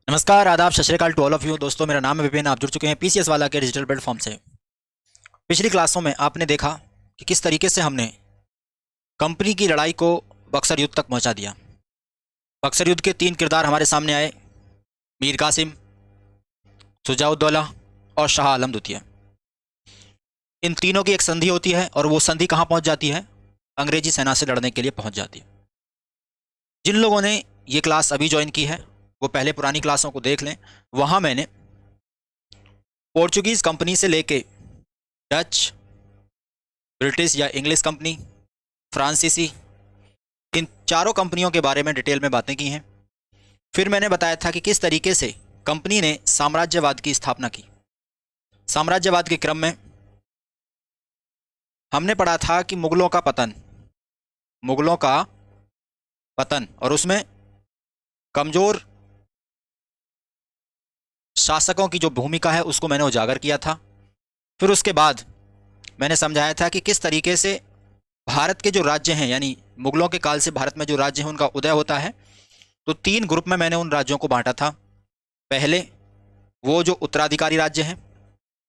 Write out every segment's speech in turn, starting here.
नमस्कार, आदाब, सत श्री अकाल टू ऑल ऑफ यू। दोस्तों, मेरा नाम है विपिन। आप जुड़ चुके हैं पीसीएस वाला के डिजिटल प्लेटफॉर्म से। पिछली क्लासों में आपने देखा कि किस तरीके से हमने कंपनी की लड़ाई को बक्सर युद्ध तक पहुंचा दिया। बक्सर युद्ध के 3 किरदार हमारे सामने आए: मीर कासिम, शुजाउद्दौला और शाह आलम द्वितीय। इन तीनों की एक संधि होती है और वो संधि कहाँ पहुँच जाती है? अंग्रेजी सेना से लड़ने के लिए पहुँच जाती है। जिन लोगों ने ये क्लास अभी ज्वाइन की है वो पहले पुरानी क्लासों को देख लें। वहाँ मैंने पोर्चुगीज़ कंपनी से लेके डच, ब्रिटिश या इंग्लिश कंपनी, फ्रांसीसी, इन चारों कंपनियों के बारे में डिटेल में बातें की हैं। फिर मैंने बताया था कि किस तरीके से कंपनी ने साम्राज्यवाद की स्थापना की। साम्राज्यवाद के क्रम में हमने पढ़ा था कि मुगलों का पतन और उसमें कमज़ोर शासकों की जो भूमिका है उसको मैंने उजागर किया था। फिर उसके बाद मैंने समझाया था कि किस तरीके से भारत के जो राज्य हैं, यानी मुगलों के काल से भारत में जो राज्य हैं उनका उदय होता है। तो 3 ग्रुप में मैंने उन राज्यों को बांटा था। पहले वो जो उत्तराधिकारी राज्य हैं,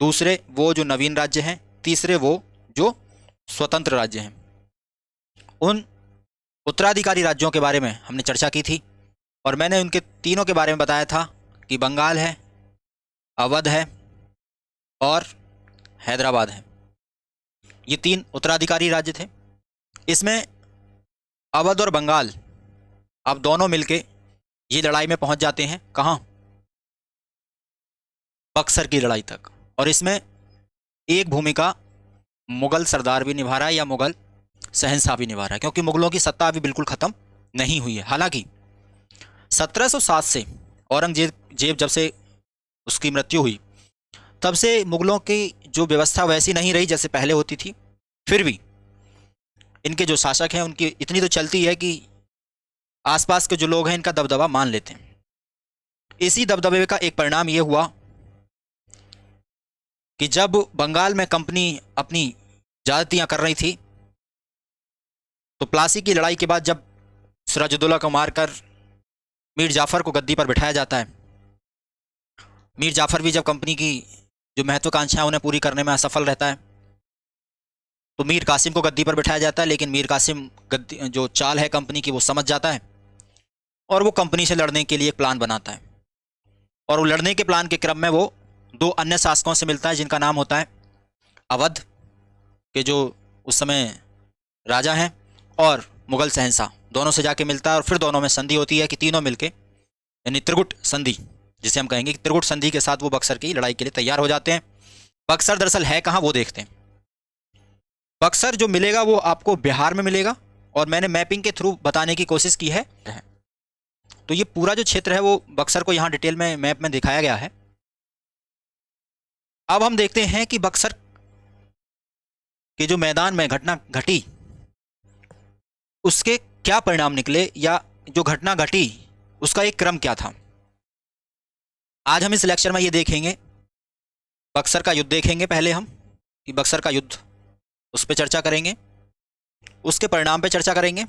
दूसरे वो जो नवीन राज्य हैं, तीसरे वो जो स्वतंत्र राज्य हैं। उन उत्तराधिकारी राज्यों के बारे में हमने चर्चा की थी और मैंने उनके तीनों के बारे में बताया था कि बंगाल है, अवध है और हैदराबाद है। ये 3 उत्तराधिकारी राज्य थे। इसमें अवध और बंगाल अब दोनों मिलके ये लड़ाई में पहुंच जाते हैं। कहाँ? बक्सर की लड़ाई तक। और इसमें एक भूमिका मुगल सरदार भी निभा रहा है या मुगल शहंशाह भी निभा रहा है, क्योंकि मुगलों की सत्ता अभी बिल्कुल ख़त्म नहीं हुई है। हालांकि 1707 से औरंगजेब जब से उसकी मृत्यु हुई तब से मुगलों की जो व्यवस्था वैसी नहीं रही जैसे पहले होती थी। फिर भी इनके जो शासक हैं उनकी इतनी तो चलती है कि आसपास के जो लोग हैं इनका दबदबा मान लेते हैं। इसी दबदबे का एक परिणाम ये हुआ कि जब बंगाल में कंपनी अपनी ज्यादतियां कर रही थी तो प्लासी की लड़ाई के बाद जब सिराजुद्दौला को मारकर मीर जाफ़र को गद्दी पर बिठाया जाता है, मीर जाफ़र भी जब कंपनी की जो महत्वाकांक्षाएं उन्हें पूरी करने में असफल रहता है तो मीर कासिम को गद्दी पर बिठाया जाता है। लेकिन मीर कासिम गद्दी जो चाल है कंपनी की वो समझ जाता है और वो कंपनी से लड़ने के लिए एक प्लान बनाता है। और वो लड़ने के प्लान के क्रम में वो 2 अन्य शासकों से मिलता है जिनका नाम होता है अवध के जो उस समय राजा हैं और मुगल शहंशाह। दोनों से जाके मिलता है और फिर दोनों में संधि होती है कि तीनों मिलके, यानी त्रिगुट संधि जिसे हम कहेंगे, कि त्रिगुट संधि के साथ वो बक्सर की लड़ाई के लिए तैयार हो जाते हैं। बक्सर दरअसल है कहाँ वो देखते हैं। बक्सर जो मिलेगा वो आपको बिहार में मिलेगा और मैंने मैपिंग के थ्रू बताने की कोशिश की है। तो ये पूरा जो क्षेत्र है वो बक्सर को यहाँ डिटेल में मैप में दिखाया गया है। अब हम देखते हैं कि बक्सर के जो मैदान में घटना घटी उसके क्या परिणाम निकले, या जो घटना घटी उसका एक क्रम क्या था। आज हम इस लेक्चर में ये देखेंगे, बक्सर का युद्ध देखेंगे पहले हम, कि बक्सर का युद्ध, उस पर चर्चा करेंगे, उसके परिणाम पे चर्चा करेंगे।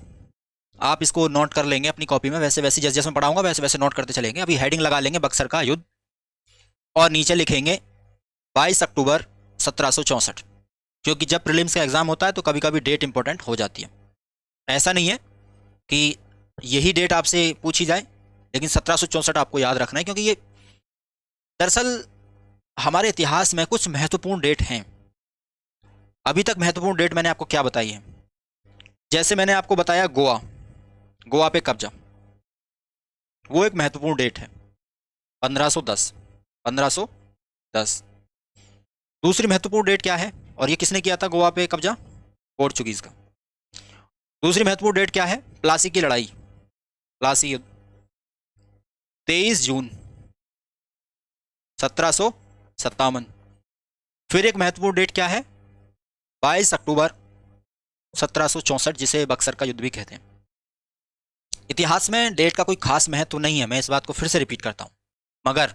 आप इसको नोट कर लेंगे अपनी कॉपी में, वैसे वैसे जैसे जैसे मैं पढ़ाऊंगा वैसे वैसे नोट करते चलेंगे। अभी हेडिंग लगा लेंगे बक्सर का युद्ध और नीचे लिखेंगे 22 अक्टूबर 1764, क्योंकि जब प्रीलिम्स का एग्जाम होता है तो कभी कभी डेट इंपॉर्टेंट हो जाती है। ऐसा नहीं है कि यही डेट आपसे पूछी जाए, लेकिन 1764 आपको याद रखना है, क्योंकि ये दरअसल हमारे इतिहास में कुछ महत्वपूर्ण डेट हैं। अभी तक महत्वपूर्ण डेट मैंने आपको क्या बताई है? जैसे मैंने आपको बताया गोवा पे कब्जा, वो एक महत्वपूर्ण डेट है, 1510। दूसरी महत्वपूर्ण डेट क्या है, और ये किसने किया था गोवा पे कब्जा? पोर्चुगीज का। दूसरी महत्वपूर्ण डेट क्या है? प्लासी की लड़ाई, प्लासी युद्ध, 23 जून 1757। फिर एक महत्वपूर्ण डेट क्या है? 22 अक्टूबर 1764, जिसे बक्सर का युद्ध भी कहते हैं। इतिहास में डेट का कोई खास महत्व नहीं है, मैं इस बात को फिर से रिपीट करता हूँ, मगर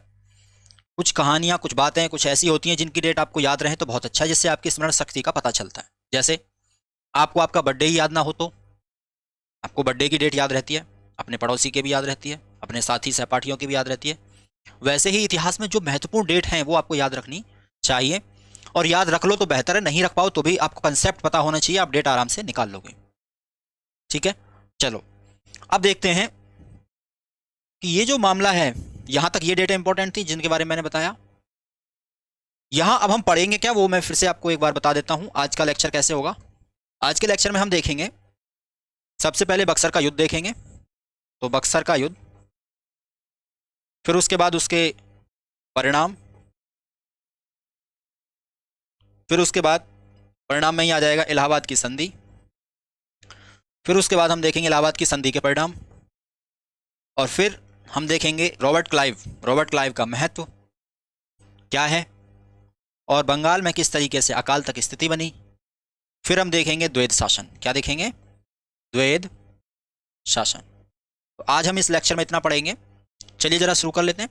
कुछ कहानियाँ, कुछ बातें कुछ ऐसी होती हैं जिनकी डेट आपको याद रहे तो बहुत अच्छा है, जिससे आपकी स्मरण शक्ति का पता चलता है। जैसे आपको आपका बर्थडे ही याद ना हो तो आपको बर्थडे की डेट याद रहती है, अपने पड़ोसी के भी याद रहती है, अपने साथी सहपाठियों की भी याद रहती है। वैसे ही इतिहास में जो महत्वपूर्ण डेट हैं वो आपको याद रखनी चाहिए, और याद रख लो तो बेहतर है, नहीं रख पाओ तो भी आपको कंसेप्ट पता होना चाहिए, आप डेट आराम से निकाल लोगे। ठीक है, चलो अब देखते हैं कि ये जो मामला है, यहां तक ये डेट इंपॉर्टेंट थी जिनके बारे में मैंने बताया। यहां अब हम पढ़ेंगे क्या, वो मैं फिर से आपको एक बार बता देता हूं आज का लेक्चर कैसे होगा। आज के लेक्चर में हम देखेंगे सबसे पहले बक्सर का युद्ध देखेंगे, तो बक्सर का युद्ध, फिर उसके बाद उसके परिणाम, फिर उसके बाद परिणाम में ही आ जाएगा इलाहाबाद की संधि, फिर उसके बाद हम देखेंगे इलाहाबाद की संधि के परिणाम, और फिर हम देखेंगे रॉबर्ट क्लाइव का महत्व क्या है, और बंगाल में किस तरीके से अकाल तक स्थिति बनी। फिर हम देखेंगे द्वैध शासन, क्या देखेंगे, द्वैध शासन। तो आज हम इस लेक्चर में इतना पढ़ेंगे। चलिए जरा शुरू कर लेते हैं।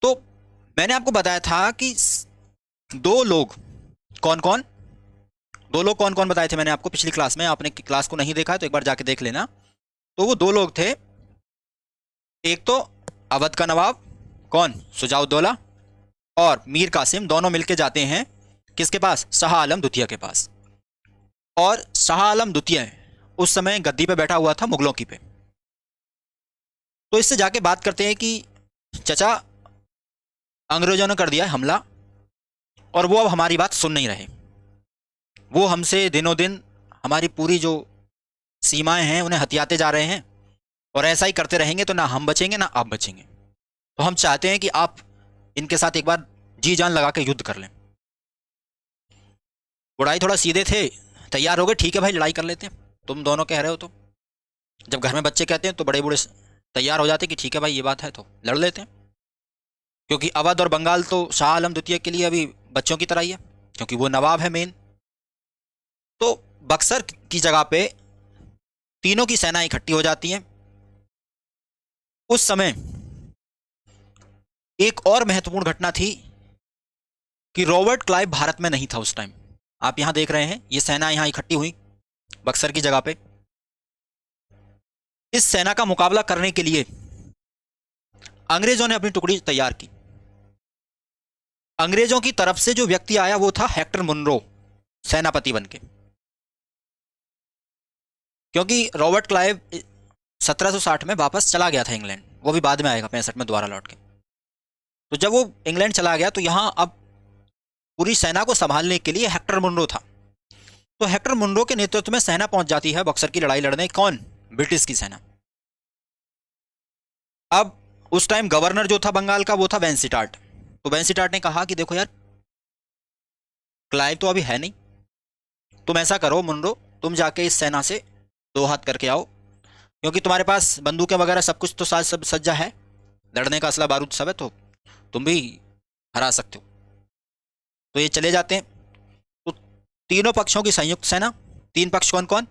तो मैंने आपको बताया था कि दो लोग कौन कौन बताए थे मैंने आपको पिछली क्लास में, आपने क्लास को नहीं देखा है तो एक बार जाके देख लेना। तो वो दो लोग थे, एक तो अवध का नवाब कौन, शुजाउद्दौला, और मीर कासिम, दोनों मिलके जाते हैं किसके पास, शाह आलम द्वितीय के पास। और शाह आलम द्वितीय उस समय गद्दी पे बैठा हुआ था मुगलों की पे। तो इससे जाके बात करते हैं कि चचा, अंग्रेजों ने कर दिया हमला और वो अब हमारी बात सुन नहीं रहे, वो हमसे दिनों दिन हमारी पूरी जो सीमाएं हैं उन्हें हथियाते जा रहे हैं, और ऐसा ही करते रहेंगे तो ना हम बचेंगे ना आप बचेंगे। तो हम चाहते हैं कि आप इनके साथ एक बार जी जान लगा के युद्ध कर लें। बुढ़ाई थोड़ा सीधे थे, तैयार हो गए, ठीक है भाई लड़ाई कर लेते हैं, तुम दोनों कह रहे हो तो। जब घर में बच्चे कहते हैं तो बड़े बूढ़े तैयार हो जाते हैं कि ठीक है भाई ये बात है तो लड़ लेते हैं, क्योंकि अवध और बंगाल तो शाह आलम द्वितीय के लिए अभी बच्चों की तरह ही है, क्योंकि वो नवाब है मेन। तो बक्सर की जगह पे तीनों की सेना इकट्ठी हो जाती हैं। उस समय एक और महत्वपूर्ण घटना थी कि रॉबर्ट क्लाइव भारत में नहीं था उस टाइम। आप यहां देख रहे हैं ये सेना यहां इकट्ठी हुई बक्सर की जगह पे। इस सेना का मुकाबला करने के लिए अंग्रेजों ने अपनी टुकड़ी तैयार की। अंग्रेजों की तरफ से जो व्यक्ति आया वो था हेक्टर मुनरो, सेनापति बनके, क्योंकि रॉबर्ट क्लाइव 1760 में वापस चला गया था इंग्लैंड, वो भी बाद में आएगा 65 में दोबारा लौट के। तो जब वो इंग्लैंड चला गया तो यहां अब पूरी सेना को संभालने के लिए हेक्टर मुनरो था। तो हेक्टर मुनरो के नेतृत्व में सेना पहुंच जाती है बक्सर की लड़ाई लड़ने, कौन, ब्रिटिश की सेना। अब उस टाइम गवर्नर जो था बंगाल का वो था वेंसिटार्ट। तो वेंसिटार्ट ने कहा कि देखो यार, क्लाइव तो अभी है नहीं, तुम ऐसा करो मुनरो, तुम जाके इस सेना से दो हाथ करके आओ, क्योंकि तुम्हारे पास बंदूकें वगैरह सब कुछ तो साज सब सज्जा है, लड़ने का असला बारूद सब है, तो तुम भी हरा सकते हो। तो ये चले जाते हैं। तो तीनों पक्षों की संयुक्त सेना, तीन पक्ष कौन कौन,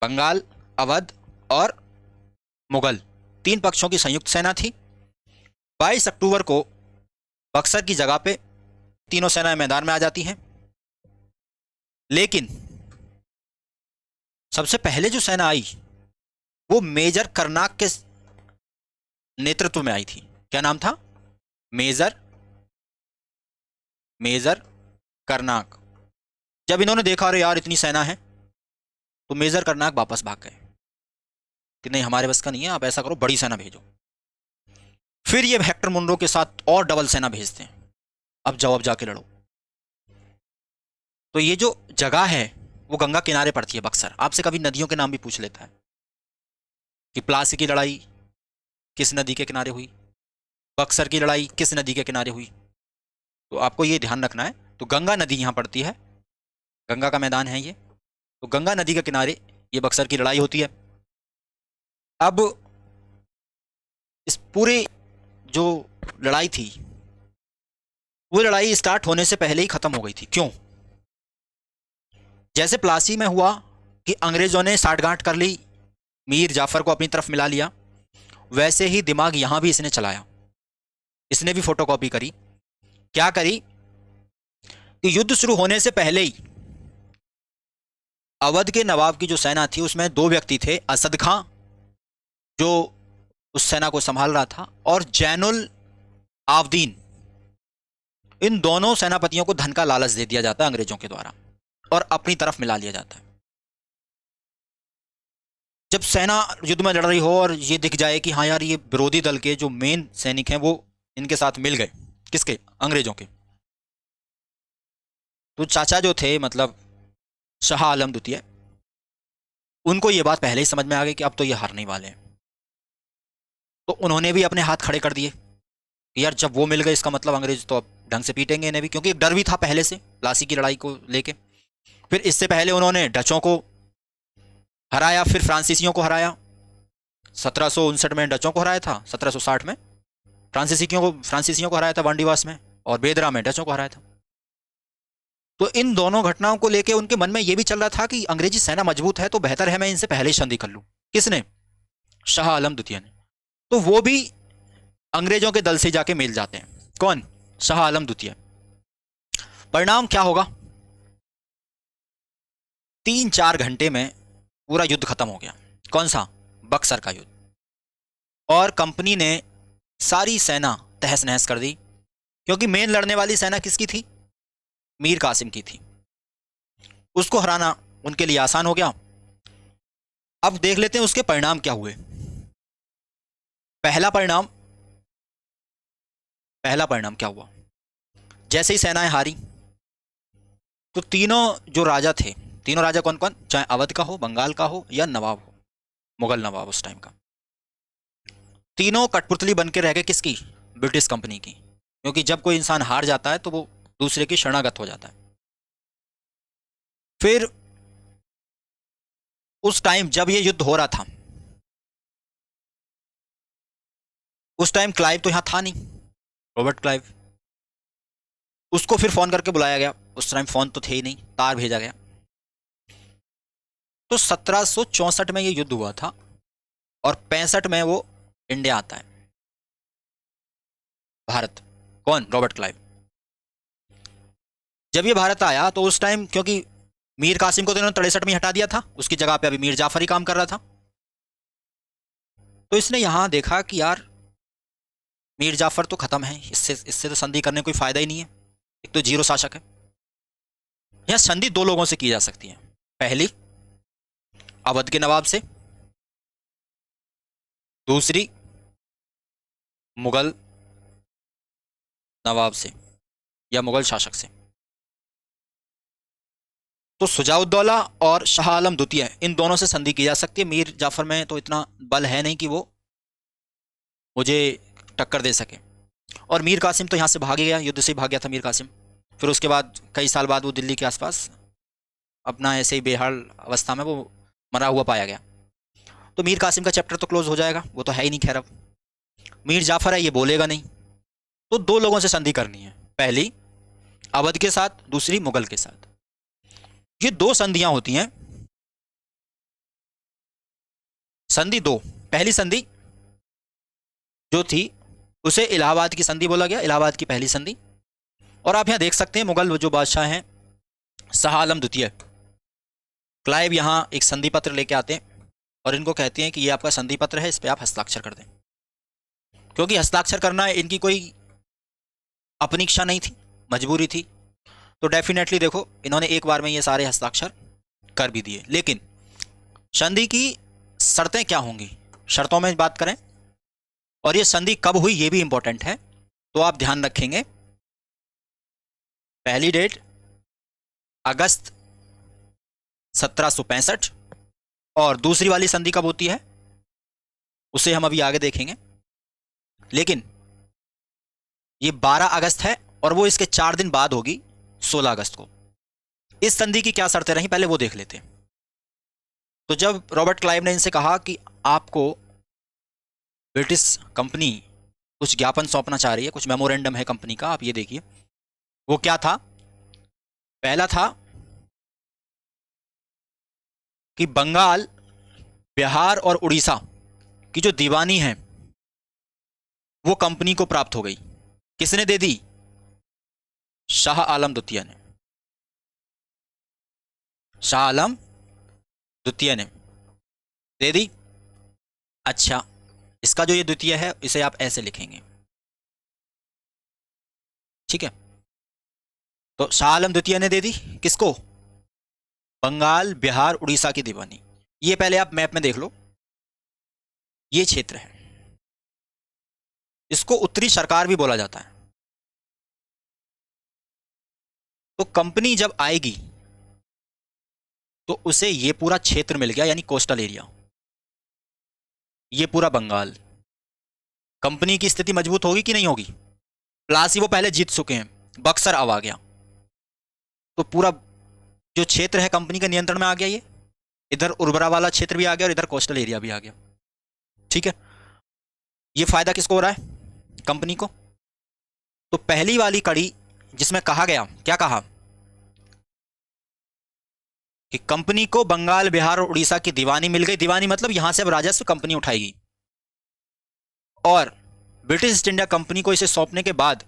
बंगाल, अवध और मुगल, तीन पक्षों की संयुक्त सेना थी। 22 अक्टूबर को बक्सर की जगह पे तीनों सेनाएं मैदान में आ जाती हैं। लेकिन सबसे पहले जो सेना आई वो मेजर करनाक के नेतृत्व में आई थी। क्या नाम था, मेजर करनाक। जब इन्होंने देखा अरे यार इतनी सेना है, तो मेजर करनाक वापस भाग गए कि नहीं हमारे बस का नहीं है, आप ऐसा करो बड़ी सेना भेजो। फिर ये हेक्टर मुनरो के साथ और डबल सेना भेजते हैं, अब जाओ अब जाके लड़ो। तो ये जो जगह है वो गंगा किनारे पड़ती है बक्सर। आपसे कभी नदियों के नाम भी पूछ लेता है कि प्लासी की लड़ाई किस नदी के किनारे हुई, बक्सर की लड़ाई किस नदी के किनारे हुई, तो आपको ये ध्यान रखना है। तो गंगा नदी यहाँ पड़ती है, गंगा का मैदान है ये, तो गंगा नदी के किनारे ये बक्सर की लड़ाई होती है। अब इस पूरे जो लड़ाई थी वो लड़ाई स्टार्ट होने से पहले ही खत्म हो गई थी। क्यों, जैसे प्लासी में हुआ कि अंग्रेजों ने साठगांठ कर ली, मीर जाफर को अपनी तरफ मिला लिया, वैसे ही दिमाग यहां भी इसने चलाया। इसने भी फोटोकॉपी करी। क्या करी कि युद्ध शुरू होने से पहले ही अवध के नवाब की जो सेना थी उसमें दो व्यक्ति थे, असद खां जो उस सेना को संभाल रहा था, और जैनुल आबदीन, इन दोनों सेनापतियों को धन का लालच दे दिया जाता है अंग्रेजों के द्वारा और अपनी तरफ मिला लिया जाता है। जब सेना युद्ध में लड़ रही हो और ये दिख जाए कि हाँ यार ये विरोधी दल के जो मेन सैनिक हैं वो इनके साथ मिल गए, किसके, अंग्रेजों के, तो चाचा जो थे मतलब शाह आलम द्वितीय, उनको ये बात पहले ही समझ में आ गई कि अब तो ये हारने वाले हैं। तो उन्होंने भी अपने हाथ खड़े कर दिए कि यार जब वो मिल गए इसका मतलब अंग्रेज तो अब ढंग से पीटेंगे इन्हें भी, क्योंकि एक डर भी था पहले से प्लासी की लड़ाई को लेके। फिर इससे पहले उन्होंने डचों को हराया, फिर फ्रांसीसियों को हराया। 1759 में डचों को हराया था, 1760 में फ्रांसीसियों को हराया था वांडीवास में, और बेदरा में डचों को हराया था। तो इन दोनों घटनाओं को लेकर उनके मन में यह भी चल रहा था कि अंग्रेजी सेना मजबूत है तो बेहतर है मैं इनसे पहले ही संधि कर लूं। किसने? शाह आलम द्वितीय ने। तो वो भी अंग्रेजों के दल से जाके मिल जाते हैं। कौन? शाह आलम द्वितीय। परिणाम क्या होगा? 3-4 घंटे में पूरा युद्ध खत्म हो गया। कौन सा? बक्सर का युद्ध। और कंपनी ने सारी सेना तहस नहस कर दी, क्योंकि मेन लड़ने वाली सेना किसकी थी? मीर कासिम की थी। उसको हराना उनके लिए आसान हो गया। अब देख लेते हैं उसके परिणाम क्या हुए। पहला परिणाम क्या हुआ? जैसे ही सेनाएं हारी तो तीनों जो राजा थे, तीनों राजा कौन कौन, चाहे अवध का हो, बंगाल का हो या नवाब हो, मुगल नवाब उस टाइम का, तीनों कठपुतली बन के रह गए किसकी? ब्रिटिश कंपनी की। क्योंकि जब कोई इंसान हार जाता है तो वो दूसरे की शरणागत हो जाता है। फिर उस टाइम जब ये युद्ध हो रहा था, उस टाइम क्लाइव तो यहां था नहीं, रॉबर्ट क्लाइव। उसको फिर फोन करके बुलाया गया। उस टाइम फोन तो थे ही नहीं, तार भेजा गया। तो 1764 में ये युद्ध हुआ था और 65 में वो इंडिया आता है, भारत। कौन? Robert Clive. जब ये भारत आया तो उस टाइम क्योंकि मीर कासिम को तो इन्होंने 63 में हटा दिया था, उसकी जगह पे अभी मीर जाफर ही काम कर रहा था। तो इसने यहां देखा कि यार मीर जाफर तो खत्म है, इससे तो संधि करने कोई फायदा ही नहीं है, एक तो जीरो शासक है। यहां संधि दो लोगों से की जा सकती है। पहली अवध के नवाब से, दूसरी मुगल नवाब से या मुगल शासक से। तो सुजाउद्दौला और शाह आलम द्वितीय, इन दोनों से संधि की जा सकती है। मीर जाफर में तो इतना बल है नहीं कि वो मुझे टक्कर दे सके। और मीर कासिम तो यहाँ से भाग गया, युद्ध से भाग गया था मीर कासिम। फिर उसके बाद कई साल बाद वो दिल्ली के आसपास अपना ऐसे ही बेहाल अवस्था में वो मरा हुआ पाया गया। तो मीर कासिम का चैप्टर तो क्लोज हो जाएगा, वो तो है ही नहीं। खैर अब मीर जाफर है, ये बोलेगा नहीं। तो दो लोगों से संधि करनी है, पहली अवध के साथ, दूसरी मुगल के साथ। ये दो संधियां होती हैं। संधि दो, पहली संधि जो थी उसे इलाहाबाद की संधि बोला गया, इलाहाबाद की पहली संधि। और आप यहां देख सकते हैं मुगल जो बादशाह हैं शाह आलम द्वितीय, क्लाइव यहां एक संधि पत्र लेके आते हैं और इनको कहते हैं कि ये आपका संधि पत्र है, इस पर आप हस्ताक्षर कर दें। क्योंकि हस्ताक्षर करना इनकी कोई अपनी इच्छा नहीं थी, मजबूरी थी। तो डेफिनेटली देखो इन्होंने एक बार में ये सारे हस्ताक्षर कर भी दिए। लेकिन संधि की शर्तें क्या होंगी, शर्तों में बात करें, और ये संधि कब हुई ये भी इंपॉर्टेंट है, तो आप ध्यान रखेंगे। पहली डेट अगस्त 1765, और दूसरी वाली संधि कब होती है उसे हम अभी आगे देखेंगे। लेकिन ये 12 अगस्त है और वो इसके 4 दिन बाद होगी 16 अगस्त को। इस संधि की क्या शर्तें रही पहले वो देख लेते हैं। तो जब रॉबर्ट क्लाइव ने इनसे कहा कि आपको ब्रिटिश कंपनी कुछ ज्ञापन सौंपना चाह रही है, कुछ मेमोरेंडम है कंपनी का, आप ये देखिए। वो क्या था? पहला था कि बंगाल, बिहार और उड़ीसा की जो दीवानी है वो कंपनी को प्राप्त हो गई। किसने दे दी? शाह आलम द्वितीय ने। शाह आलम द्वितीय ने दे दी। अच्छा, इसका जो ये द्वितीय है इसे आप ऐसे लिखेंगे, ठीक है। तो शाह आलम द्वितीय ने दे दी किसको? बंगाल, बिहार, उड़ीसा की दीवानी। ये पहले आप मैप में देख लो, ये क्षेत्र है, इसको उत्तरी सरकार भी बोला जाता है। तो कंपनी जब आएगी तो उसे ये पूरा क्षेत्र मिल गया, यानी कोस्टल एरिया, ये पूरा बंगाल। कंपनी की स्थिति मजबूत होगी कि नहीं होगी? प्लासी वो पहले जीत चुके हैं, बक्सर अब आ गया, तो पूरा जो क्षेत्र है कंपनी के नियंत्रण में आ गया। ये इधर उर्वरा वाला क्षेत्र भी आ गया और इधर कोस्टल एरिया भी आ गया, ठीक है। ये फायदा किसको हो रहा है? कंपनी को। तो पहली वाली कड़ी जिसमें कहा गया, क्या कहा कि कंपनी को बंगाल, बिहार और उड़ीसा की दीवानी मिल गई। दीवानी मतलब यहां से अब राजस्व कंपनी उठाएगी, और ब्रिटिश ईस्ट इंडिया कंपनी को इसे सौंपने के बाद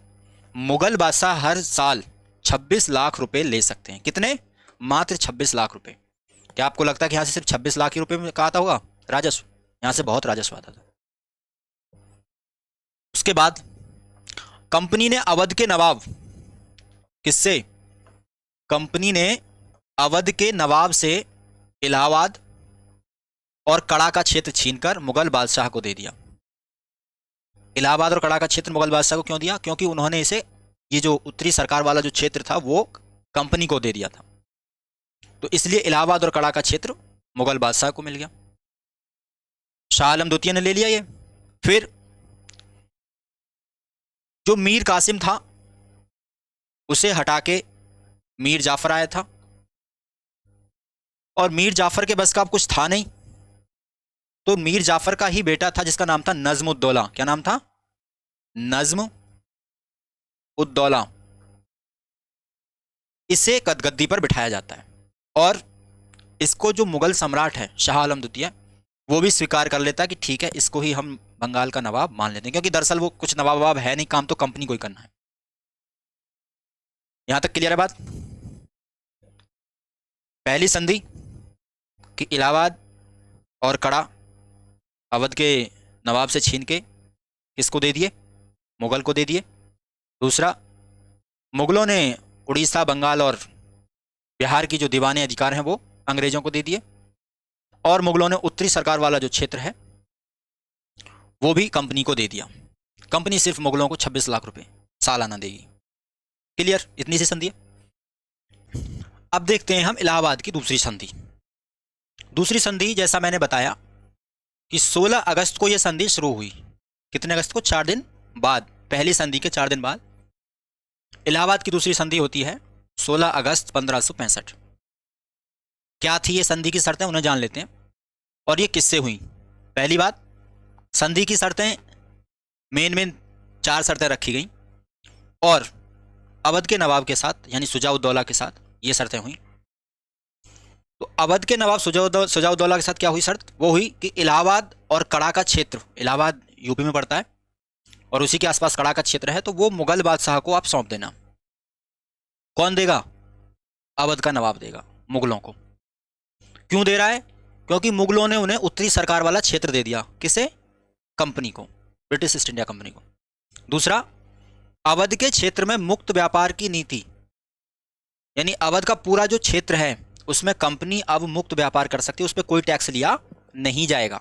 मुगल बादशाह हर साल 26 लाख रुपए ले सकते हैं। कितने? मात्र 26 लाख रुपए। क्या आपको लगता है कि यहां से सिर्फ 26 लाख ही रुपए में आता होगा राजस्व? यहां से बहुत राजस्व आता था। उसके बाद कंपनी ने अवध के नवाब, किससे? कंपनी ने अवध के नवाब से इलाहाबाद और कड़ा का क्षेत्र छीनकर मुगल बादशाह को दे दिया। इलाहाबाद और कड़ा का क्षेत्र मुगल बादशाह को क्यों दिया? क्योंकि उन्होंने इसे, ये जो उत्तरी सरकार वाला जो क्षेत्र था वो कंपनी को दे दिया था, तो इसलिए इलाहाबाद और कड़ा का क्षेत्र मुगल बादशाह को मिल गया। शाह आलम द्वितीय ने ले लिया ये। फिर जो मीर कासिम था उसे हटा के मीर जाफर आया था, और मीर जाफर के बस का अब कुछ था नहीं, तो मीर जाफर का ही बेटा था जिसका नाम था नज्म उद्दौला। क्या नाम था? नज्म उद्दौला। इसे गद्दी पर बिठाया जाता है, और इसको जो मुगल सम्राट है शाह आलम द्वितीय, वो भी स्वीकार कर लेता है कि ठीक है, इसको ही हम बंगाल का नवाब मान लेते हैं, क्योंकि दरअसल वो कुछ नवाब ववाब है नहीं, काम तो कंपनी को ही करना है। यहां तक क्लियर है बात? पहली संधि कि इलाहाबाद और कड़ा अवध के नवाब से छीन के किसको दे दिए? मुगल को दे दिए। दूसरा, मुगलों ने उड़ीसा, बंगाल और बिहार की जो दीवानी अधिकार हैं वो अंग्रेजों को दे दिए, और मुगलों ने उत्तरी सरकार वाला जो क्षेत्र है वो भी कंपनी को दे दिया। कंपनी सिर्फ मुगलों को 26 लाख रुपए सालाना देगी। क्लियर? इतनी सी संधि है। अब देखते हैं हम इलाहाबाद की दूसरी संधि। दूसरी संधि जैसा मैंने बताया कि 16 अगस्त को यह संधि शुरू हुई। कितने अगस्त को? 4 दिन बाद, पहली संधि के 4 दिन बाद इलाहाबाद की दूसरी संधि होती है 16 अगस्त 1565। क्या थी ये संधि की शर्तें, उन्हें जान लेते हैं, और ये किससे हुई। पहली बात, संधि की शर्तें मेन 4 शर्तें रखी गई, और अवध के नवाब के साथ यानी शुजा-उद-दौला के साथ ये शर्तें हुई। तो अवध के नवाब शुजा-उद-दौला के साथ क्या हुई शर्त? वो हुई कि इलाहाबाद और कड़ा का क्षेत्र, इलाहाबाद यूपी में पड़ता है और उसी के आसपास कड़ा का क्षेत्र है, तो वो मुगल बादशाह को आप सौंप देना। कौन देगा? अवध का नवाब देगा मुगलों को। क्यों दे रहा है? क्योंकि मुगलों ने उन्हें उत्तरी सरकार वाला क्षेत्र दे दिया। किसे? कंपनी को, ब्रिटिश ईस्ट इंडिया कंपनी को। दूसरा, अवध के क्षेत्र में मुक्त व्यापार की नीति, यानी अवध का पूरा जो क्षेत्र है उसमें कंपनी अब मुक्त व्यापार कर सकती है, उस पर कोई टैक्स लिया नहीं जाएगा।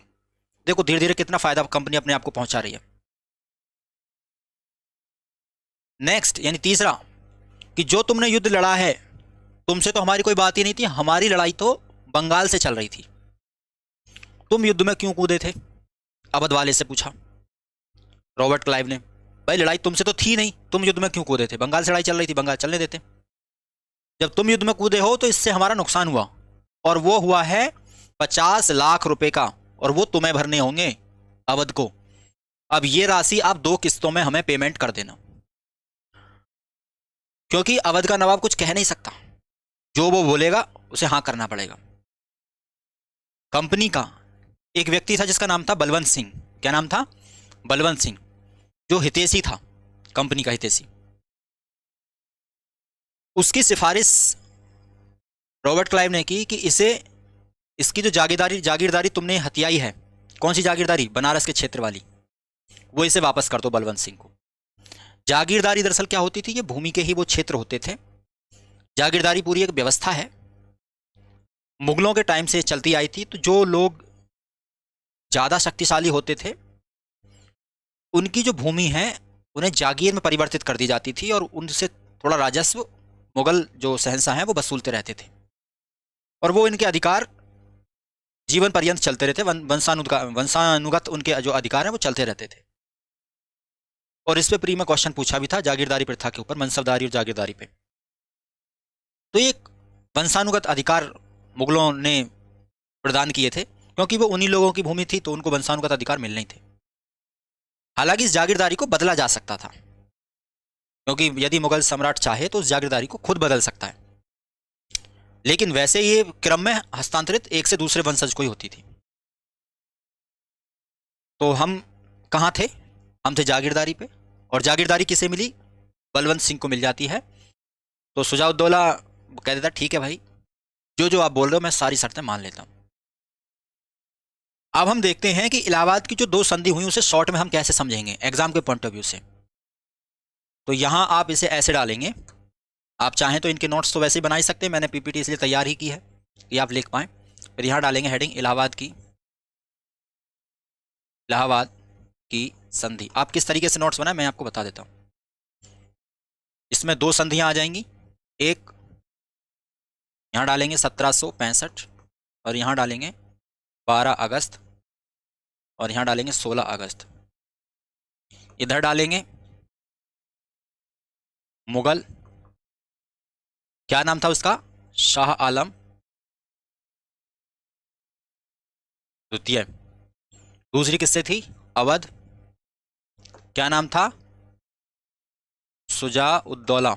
देखो धीरे धीरे कितना फायदा कंपनी अपने आप को पहुंचा रही है। नेक्स्ट, यानी तीसरा, कि जो तुमने युद्ध लड़ा है, तुमसे तो हमारी कोई बात ही नहीं थी, हमारी लड़ाई तो बंगाल से चल रही थी, तुम युद्ध में क्यों कूदे थे? अवध वाले से पूछा रॉबर्ट क्लाइव ने, भाई लड़ाई तुमसे तो थी नहीं, तुम युद्ध में क्यों कूदे थे? बंगाल से लड़ाई चल रही थी, बंगाल चलने देते। जब तुम युद्ध में कूदे हो तो इससे हमारा नुकसान हुआ, और वो हुआ है 50 लाख रुपए का, और वो तुम्हें भरने होंगे अवध को। अब ये राशि आप 2 किस्तों में हमें पेमेंट कर देना, क्योंकि अवध का नवाब कुछ कह नहीं सकता, जो वो बोलेगा उसे हाँ करना पड़ेगा। कंपनी का एक व्यक्ति था जिसका नाम था बलवंत सिंह। क्या नाम था? बलवंत सिंह, जो हितैषी था, कंपनी का हितैषी। उसकी सिफारिश रॉबर्ट क्लाइव ने की कि इसकी जो जागीरदारी तुमने हथियाई है, कौन सी जागीरदारी? बनारस के क्षेत्र वाली, वो इसे वापस कर दो बलवंत सिंह को। जागीरदारी दरअसल क्या होती थी? ये भूमि के ही वो क्षेत्र होते थे। जागीरदारी पूरी एक व्यवस्था है, मुगलों के टाइम से चलती आई थी। तो जो लोग ज्यादा शक्तिशाली होते थे, उनकी जो भूमि है उन्हें जागीर में परिवर्तित कर दी जाती थी, और उनसे थोड़ा राजस्व मुगल जो शहंशाह हैं वो वसूलते रहते थे, और वो इनके अधिकार जीवन पर्यंत चलते रहते। वंशानुगत उनके जो अधिकार हैं वो चलते रहते थे। और इस पे प्री में क्वेश्चन पूछा भी था जागीरदारी प्रथा के ऊपर, मनसबदारी और जागीरदारी पे। तो ये वंशानुगत अधिकार मुगलों ने प्रदान किए थे, क्योंकि वो उन्हीं लोगों की भूमि थी, तो उनको वंशानुगत अधिकार मिलने ही थे। हालांकि इस जागीरदारी को बदला जा सकता था, क्योंकि यदि मुगल सम्राट चाहे तो उस जागीरदारी को खुद बदल सकता है, लेकिन वैसे ये क्रम में हस्तांतरित एक से दूसरे वंशज को ही होती थी। तो हम कहाँ थे? हम थे जागीरदारी पे। और जागीरदारी किसे मिली? बलवंत सिंह को मिल जाती है। तो शुजाउद्दौला कह देता ठीक है भाई, जो जो आप बोल रहे हो मैं सारी शर्तें मान लेता हूं। अब हम देखते हैं कि इलाहाबाद की जो दो संधि हुई उसे शॉर्ट में हम कैसे समझेंगे एग्जाम के पॉइंट ऑफ व्यू से। तो यहां आप इसे ऐसे डालेंगे, आप चाहें तो इनके नोट्स तो वैसे ही बना ही सकते हैं, मैंने पीपीटी इसलिए तैयार ही की है कि आप लिख पाएं। फिर यहां डालेंगे हेडिंग इलाहाबाद की संधि। आप किस तरीके से नोट्स बनाए मैं आपको बता देता हूं। इसमें दो संधियां आ जाएंगी, एक यहां डालेंगे 1765 और यहां डालेंगे 12 अगस्त और यहां डालेंगे 16 अगस्त। इधर डालेंगे मुगल, क्या नाम था उसका? शाह आलम द्वितीय। दूसरी किससे थी? अवध, क्या नाम था? शुजा-उद-दौला।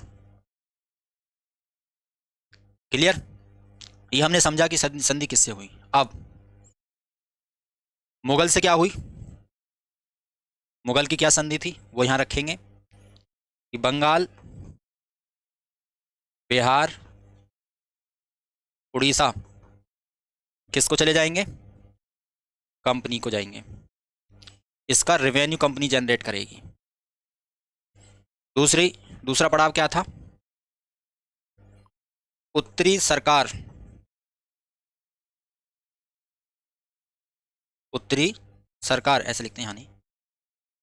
क्लियर? ये हमने समझा कि संधि किससे हुई। अब मुगल से क्या हुई? मुगल की क्या संधि थी वो यहां रखेंगे कि बंगाल, बिहार, उड़ीसा किसको चले जाएंगे? कंपनी को जाएंगे। इसका रेवेन्यू कंपनी जनरेट करेगी। दूसरा पड़ाव क्या था? उत्तरी सरकार, उत्तरी सरकार ऐसे लिखते हैं, यहाँ नहीं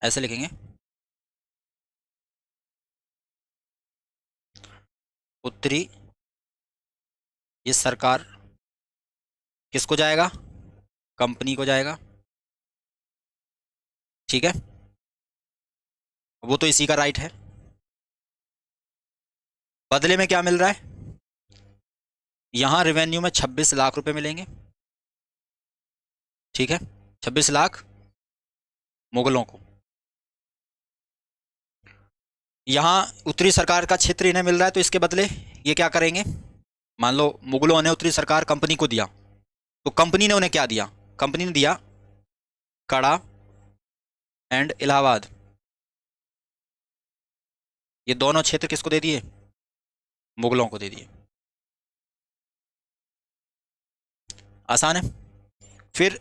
ऐसे लिखेंगे, उत्तरी ये सरकार किसको जाएगा? कंपनी को जाएगा। ठीक है, वो तो इसी का राइट है। बदले में क्या मिल रहा है? यहां रेवेन्यू में 26 लाख रुपए मिलेंगे। ठीक है, 26 लाख मुगलों को। यहां उत्तरी सरकार का क्षेत्र इन्हें मिल रहा है, तो इसके बदले ये क्या करेंगे? मान लो मुगलों ने उत्तरी सरकार कंपनी को दिया, तो कंपनी ने उन्हें क्या दिया? कंपनी ने दिया कड़ा एंड इलाहाबाद। ये दोनों क्षेत्र किसको दे दिए? मुगलों को दे दिए। आसान है। फिर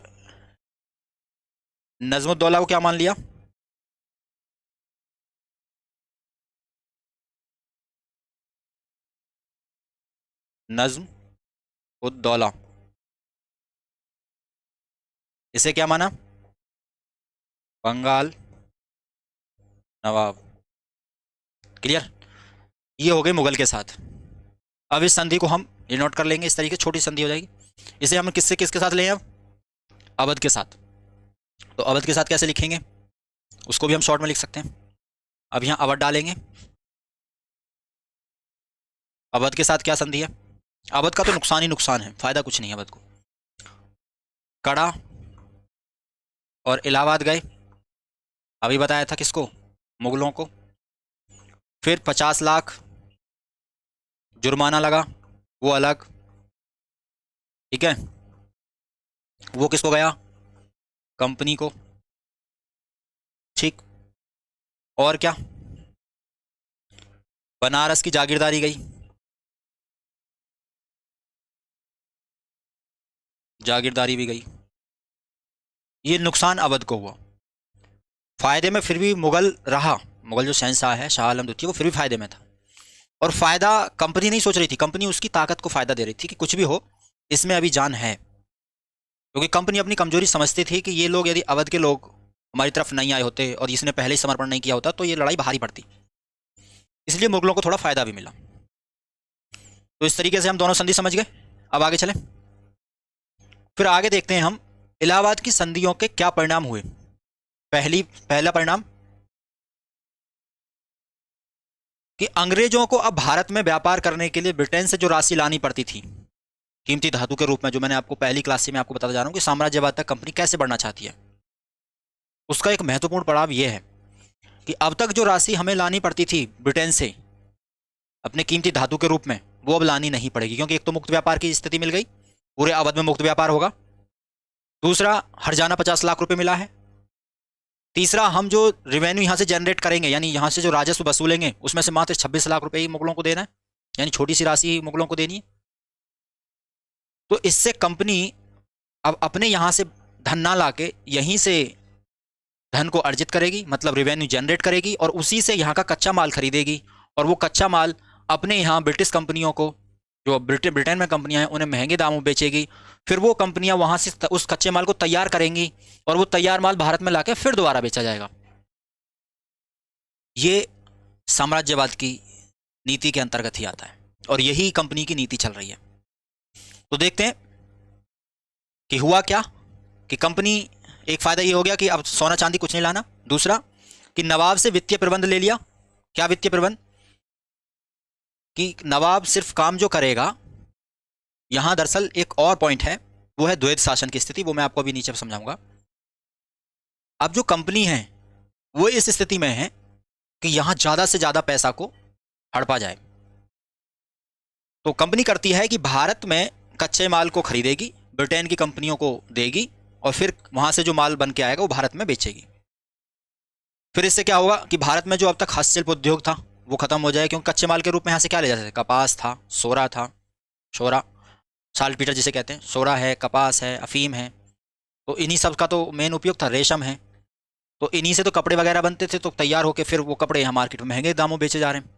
नजमुद्दौला को क्या मान लिया? नज्म उद दौला, इसे क्या माना? बंगाल नवाब। क्लियर? ये हो गए मुगल के साथ। अब इस संधि को हम ये नोट कर लेंगे, इस तरीके छोटी संधि हो जाएगी। इसे हम किसके साथ लें? अब अवध के साथ। तो अवध के साथ कैसे लिखेंगे? उसको भी हम शॉर्ट में लिख सकते हैं। अब यहां अवध डालेंगे। अवध के साथ क्या संधि है? अवध का तो नुकसान ही नुकसान है, फायदा कुछ नहीं है अवध को। कड़ा और इलाहाबाद गए, अभी बताया था किसको? मुगलों को। फिर 50 लाख जुर्माना लगा, वो अलग। ठीक है, वो किसको गया? कंपनी को। ठीक, और क्या? बनारस की जागीरदारी गई, जागीरदारी भी गई। ये नुकसान अवध को हुआ। फायदे में फिर भी मुगल रहा, मुगल जो शहंशाह है शाह आलम द्वितीय, वो फिर भी फायदे में था। और फायदा कंपनी नहीं सोच रही थी, कंपनी उसकी ताकत को फायदा दे रही थी कि कुछ भी हो इसमें अभी जान है, क्योंकि कंपनी अपनी कमजोरी समझती थी कि ये लोग, यदि अवध के लोग हमारी तरफ नहीं आए होते और इसने पहले ही समर्पण नहीं किया होता तो ये लड़ाई भारी पड़ती, इसलिए मुगलों को थोड़ा फायदा भी मिला। तो इस तरीके से हम दोनों संधि समझ गए। अब आगे चलें, फिर आगे देखते हैं हम इलाहाबाद की संधियों के क्या परिणाम हुए। पहला परिणाम कि अंग्रेजों को अब भारत में व्यापार करने के लिए ब्रिटेन से जो राशि लानी पड़ती थी कीमती धातु के रूप में, जो मैंने आपको पहली क्लास में आपको बताता जा रहा हूं कि साम्राज्यवाद तक कंपनी कैसे बढ़ना चाहती है, उसका एक महत्वपूर्ण पड़ाव यह है कि अब तक जो राशि हमें लानी पड़ती थी ब्रिटेन से अपने कीमती धातु के रूप में, वो अब लानी नहीं पड़ेगी, क्योंकि एक तो मुक्त व्यापार की स्थिति मिल गई, पूरे अवध में मुक्त व्यापार होगा। दूसरा, हरजाना 50 लाख रुपए मिला है। तीसरा, हम जो रेवेन्यू यहां से जनरेट करेंगे, यानी यहां से जो राजस्व वसूलेंगे, उसमें से मात्र 26 लाख रुपए ही मुगलों को देना है, यानी छोटी सी राशि ही मुगलों को देनी है। तो इससे कंपनी अब अपने यहां से धन ना लाके यहीं से धन को अर्जित करेगी, मतलब रेवेन्यू जनरेट करेगी, और उसी से यहाँ का कच्चा माल खरीदेगी, और वो कच्चा माल अपने यहाँ ब्रिटिश कंपनियों को, जो ब्रिटेन में कंपनियां हैं, उन्हें महंगे दामों में बेचेगी। फिर वो कंपनियां वहां से उस कच्चे माल को तैयार करेंगी और वो तैयार माल भारत में लाके फिर दोबारा बेचा जाएगा। ये साम्राज्यवाद की नीति के अंतर्गत ही आता है और यही कंपनी की नीति चल रही है। तो देखते हैं कि हुआ क्या, कि कंपनी, एक फायदा ये हो गया कि अब सोना चांदी कुछ नहीं लाना। दूसरा, कि नवाब से वित्तीय प्रबंध ले लिया। क्या वित्तीय प्रबंध? कि नवाब सिर्फ काम जो करेगा, यहां दरअसल एक और पॉइंट है, वो है द्वैध शासन की स्थिति, वो मैं आपको अभी नीचे समझाऊंगा। अब जो कंपनी है वो इस स्थिति में है कि यहां ज्यादा से ज्यादा पैसा को हड़पा जाए। तो कंपनी करती है कि भारत में कच्चे माल को खरीदेगी, ब्रिटेन की कंपनियों को देगी, और फिर वहां से जो माल बन के आएगा वो भारत में बेचेगी। फिर इससे क्या होगा कि भारत में जो अब तक हस्तशिल्प उद्योग था वो खत्म हो जाए, क्योंकि कच्चे माल के रूप में यहाँ से क्या ले जाते थे? कपास था, सोरा था, शोरा, साल्टपीटर जिसे कहते हैं, सोरा है, कपास है, अफीम है। तो इन्हीं सब का तो मेन उपयोग था, रेशम है। तो इन्हीं से तो कपड़े वगैरह बनते थे, तो तैयार होकर फिर वो कपड़े यहाँ मार्केट में महंगे दामों बेचे जा रहे हैं।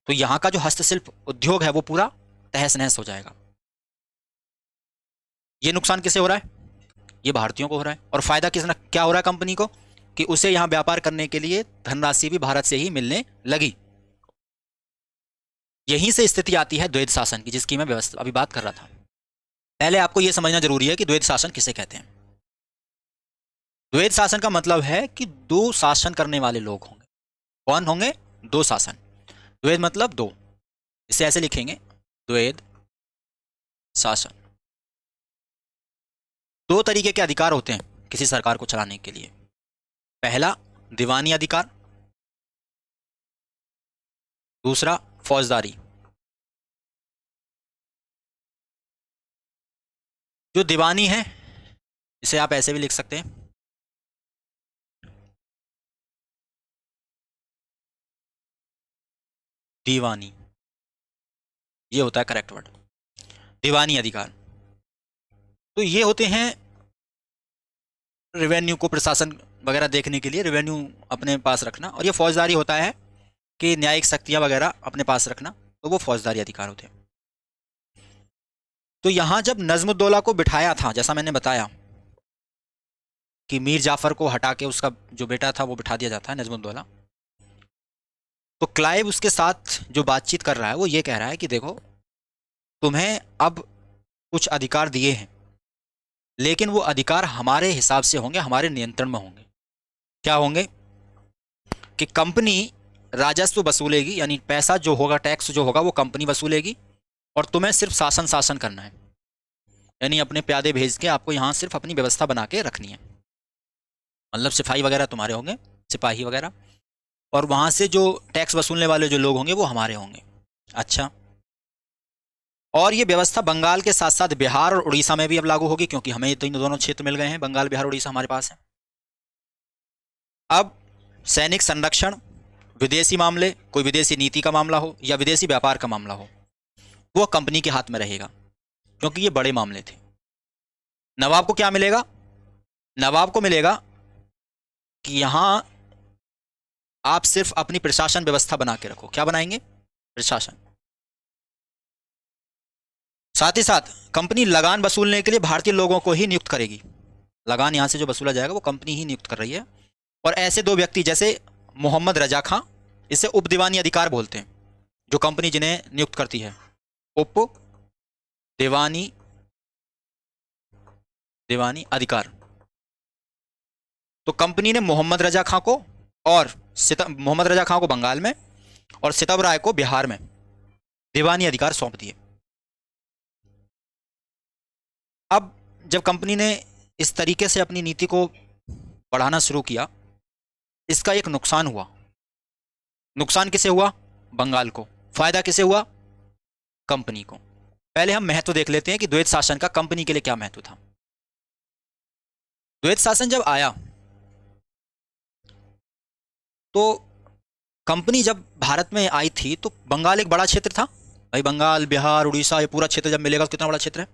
तो यहाँ का जो हस्तशिल्प उद्योग है वो पूरा तहस नहस हो जाएगा। ये नुकसान किसे हो रहा है? ये भारतीयों को हो रहा है। और फायदा किसने, क्या हो रहा है कंपनी को? कि उसे यहां व्यापार करने के लिए धनराशि भी भारत से ही मिलने लगी। यहीं से स्थिति आती है द्वैध शासन की, जिसकी मैं व्यवस्था अभी बात कर रहा था। पहले आपको यह समझना जरूरी है कि द्वैध शासन किसे कहते हैं। द्वैध शासन का मतलब है कि दो शासन करने वाले लोग होंगे। कौन होंगे? दो शासन। द्वैध मतलब दो, इसे ऐसे लिखेंगे, द्वैध शासन। दो तरीके के अधिकार होते हैं किसी सरकार को चलाने के लिए। पहला, दीवानी अधिकार। दूसरा, फौजदारी। जो दीवानी है, इसे आप ऐसे भी लिख सकते हैं, दीवानी, ये होता है करेक्ट वर्ड, दीवानी अधिकार। तो ये होते हैं रेवेन्यू को, प्रशासन वगैरह देखने के लिए रेवेन्यू अपने पास रखना। और ये फौजदारी होता है कि न्यायिक शक्तियां वगैरह अपने पास रखना, तो वो फौजदारी अधिकार होते हैं। तो यहां जब नजमुद्दौला को बिठाया था, जैसा मैंने बताया कि मीर जाफर को हटा के उसका जो बेटा था वो बिठा दिया जाता है नजमुद्दौला, तो क्लाइव उसके साथ जो बातचीत कर रहा है वो ये कह रहा है कि देखो, तुम्हें अब कुछ अधिकार दिए हैं, लेकिन वो अधिकार हमारे हिसाब से होंगे, हमारे नियंत्रण में होंगे। क्या होंगे? कि कंपनी राजस्व वसूलेगी, यानी पैसा जो होगा, टैक्स जो होगा वो कंपनी वसूलेगी, और तुम्हें सिर्फ शासन करना है, यानी अपने प्यादे भेज के आपको यहाँ सिर्फ अपनी व्यवस्था बना के रखनी है। मतलब सिपाही वगैरह तुम्हारे होंगे, सिपाही वगैरह, और वहाँ से जो टैक्स वसूलने वाले जो लोग होंगे वो हमारे होंगे। अच्छा, और ये व्यवस्था बंगाल के साथ साथ बिहार और उड़ीसा में भी अब लागू होगी, क्योंकि हमें तो इन दोनों क्षेत्र मिल गए हैं, बंगाल, बिहार, उड़ीसा हमारे पास है। अब सैनिक संरक्षण, विदेशी मामले, कोई विदेशी नीति का मामला हो या विदेशी व्यापार का मामला हो, वो कंपनी के हाथ में रहेगा, क्योंकि ये बड़े मामले थे। नवाब को क्या मिलेगा? नवाब को मिलेगा कि यहाँ आप सिर्फ अपनी प्रशासन व्यवस्था बना के रखो। क्या बनाएंगे? प्रशासन। साथ ही साथ कंपनी लगान वसूलने के लिए भारतीय लोगों को ही नियुक्त करेगी। लगान यहाँ से जो वसूला जाएगा वो कंपनी ही नियुक्त कर रही है। और ऐसे दो व्यक्ति जैसे मोहम्मद रजा खां, इसे उप दीवानी अधिकार बोलते हैं, जो कंपनी जिन्हें नियुक्त करती है, उप दीवानी अधिकार। तो कंपनी ने मोहम्मद रजा खां को और मोहम्मद रजा खां को बंगाल में और सितव राय को बिहार में दीवानी अधिकार सौंप दिए। अब जब कंपनी ने इस तरीके से अपनी नीति को बढ़ाना शुरू किया, इसका एक नुकसान हुआ। नुकसान किसे हुआ? बंगाल को। फायदा किसे हुआ? कंपनी को। पहले हम महत्व देख लेते हैं कि द्वैत शासन का कंपनी के लिए क्या महत्व था। द्वैत शासन जब आया तो कंपनी जब भारत में आई थी तो बंगाल एक बड़ा क्षेत्र था भाई। बंगाल, बिहार, उड़ीसा, ये पूरा क्षेत्र जब मिलेगा तो कितना बड़ा क्षेत्र है।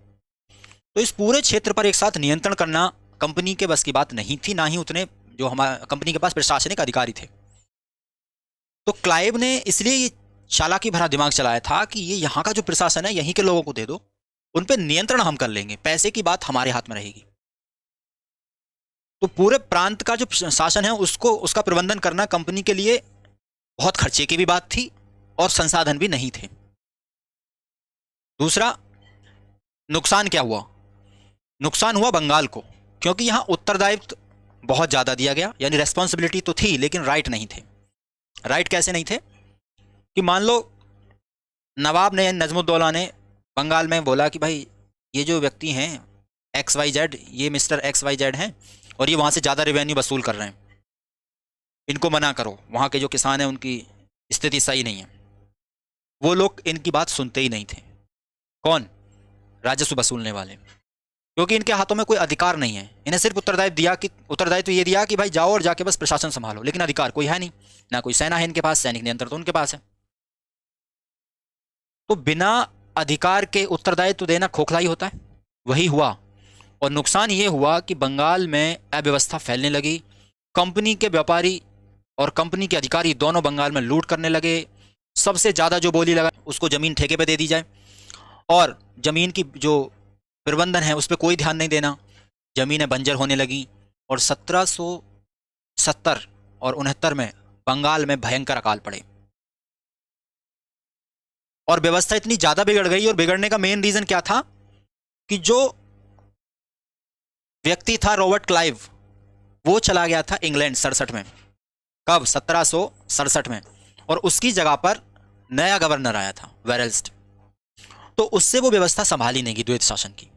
तो इस पूरे क्षेत्र पर एक साथ नियंत्रण करना कंपनी के बस की बात नहीं थी, ना ही उतने जो हमारा कंपनी के पास प्रशासनिक अधिकारी थे। तो क्लाइव ने इसलिए ये चालाकी भरा दिमाग चलाया था कि ये यहाँ का जो प्रशासन है यहीं के लोगों को दे दो, उन पर नियंत्रण हम कर लेंगे, पैसे की बात हमारे हाथ में रहेगी। तो पूरे प्रांत का जो शासन है उसका प्रबंधन करना कंपनी के लिए बहुत खर्चे की भी बात थी और संसाधन भी नहीं थे। दूसरा नुकसान क्या हुआ? नुकसान हुआ बंगाल को, क्योंकि यहां उत्तरदायित्व बहुत ज़्यादा दिया गया, यानी रेस्पॉन्सिबिलिटी तो थी लेकिन राइट नहीं थे। राइट कैसे नहीं थे? कि मान लो नवाब ने, नजमुद्दौला ने बंगाल में बोला कि भाई ये जो व्यक्ति हैं XYZ, ये मिस्टर XYZ हैं और ये वहाँ से ज़्यादा रेवेन्यू वसूल कर रहे हैं, इनको मना करो, वहाँ के जो किसान हैं उनकी स्थिति सही नहीं है। वो लोग इनकी बात सुनते ही नहीं थे। कौन? राजस्व वसूलने वाले, क्योंकि इनके हाथों में कोई अधिकार नहीं है। इन्हें सिर्फ उत्तरदायित्व ये दिया कि भाई जाओ और जाके बस प्रशासन संभालो, लेकिन अधिकार कोई है नहीं, ना कोई सेना है इनके पास, सैनिक नियंत्रण तो उनके पास है। तो बिना अधिकार के उत्तरदायित्व देना खोखलाई होता है, वही हुआ। और नुकसान ये हुआ कि बंगाल में अव्यवस्था फैलने लगी। कंपनी के व्यापारी और कंपनी के अधिकारी दोनों बंगाल में लूट करने लगे। सबसे ज़्यादा जो बोली लगा उसको ज़मीन ठेके पे दे दी जाए, और ज़मीन की जो प्रबंधन है उस पर कोई ध्यान नहीं देना। ज़मीनें बंजर होने लगी और 1770 और 69 में बंगाल में भयंकर अकाल पड़े और व्यवस्था इतनी ज़्यादा बिगड़ गई। और बिगड़ने का मेन रीज़न क्या था? कि जो व्यक्ति था रॉबर्ट क्लाइव, वो चला गया था इंग्लैंड 67 में। कब? 1767 में। और उसकी जगह पर नया गवर्नर आया था, वेरेल्स्ट। तो उससे वो व्यवस्था संभाली नहीं गई द्वैत शासन की,